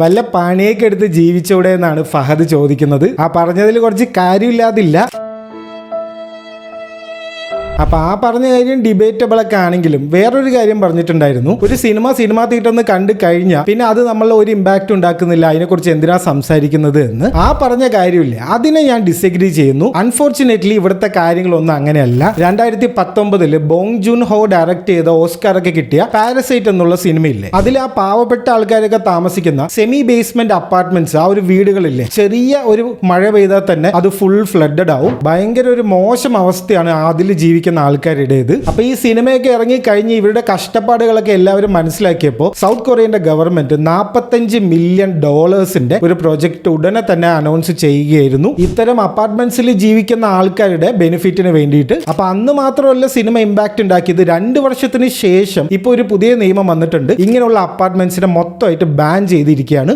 വല്ല പണിയൊക്കെ എടുത്ത് ജീവിച്ചൂടെ എന്നാണ് ഫഹദ് ചോദിക്കുന്നത്. ആ പറഞ്ഞതിൽ കുറച്ച് കാര്യമില്ലാതില്ല. അപ്പൊ ആ പറഞ്ഞ കാര്യം ഡിബേറ്റബിൾ ഒക്കെ ആണെങ്കിലും വേറൊരു കാര്യം പറഞ്ഞിട്ടുണ്ടായിരുന്നു. ഒരു സിനിമ തിയേറ്ററിൽ കണ്ടു കഴിഞ്ഞാൽ പിന്നെ അത് നമ്മൾ ഒരു ഇമ്പാക്ട് ഉണ്ടാക്കുന്നില്ല, അതിനെക്കുറിച്ച് എന്തിനാ സംസാരിക്കുന്നത് എന്ന്. ആ പറഞ്ഞ കാര്യമില്ലേ, അതിനെ ഞാൻ ഡിസഗ്രി ചെയ്യുന്നു. അൺഫോർച്ചുനേറ്റ്ലി ഇവിടുത്തെ കാര്യങ്ങളൊന്നും അങ്ങനെയല്ല. 2019 ബോങ് ജൂൺ ഹോ ഡയറക്ട് ചെയ്ത ഓസ്കാർ ഒക്കെ കിട്ടിയ പാരസൈറ്റ് എന്നുള്ള സിനിമയില്ലേ, അതിൽ ആ പാവപ്പെട്ട ആൾക്കാരൊക്കെ താമസിക്കുന്ന സെമി ബേസ്മെന്റ് അപ്പാർട്ട്മെന്റ്സ്, ആ ഒരു വീടുകളില്ലേ, ചെറിയ ഒരു മഴ പെയ്താൽ തന്നെ അത് ഫുൾ ഫ്ലഡഡ് ആവും. ഭയങ്കര ഒരു മോശം അവസ്ഥയാണ് അതിൽ ജീവിക്കുന്നത് ആൾക്കാരുടേത്. അപ്പൊ ഈ സിനിമയൊക്കെ ഇറങ്ങി കഴിഞ്ഞ് ഇവരുടെ കഷ്ടപ്പാടുകളൊക്കെ എല്ലാവരും മനസ്സിലാക്കിയപ്പോൾ സൗത്ത് കൊറിയന്റെ ഗവൺമെന്റ് $45 മില്യൺ ഒരു പ്രൊജക്ട് ഉടനെ തന്നെ അനൗൺസ് ചെയ്യുകയായിരുന്നു ഇത്തരം അപ്പാർട്ട്മെന്റ്സിൽ ജീവിക്കുന്ന ആൾക്കാരുടെ ബെനിഫിറ്റിന് വേണ്ടിയിട്ട്. അപ്പൊ അന്ന് മാത്രമല്ല സിനിമ ഇമ്പാക്ട് ഉണ്ടാക്കിയത്, 2 വർഷത്തിന് ശേഷം ഇപ്പൊ ഒരു പുതിയ നിയമം വന്നിട്ടുണ്ട്. ഇങ്ങനെയുള്ള അപ്പാർട്ട്മെന്റ്സിനെ മൊത്തമായിട്ട് ബാൻ ചെയ്തിരിക്കുകയാണ്.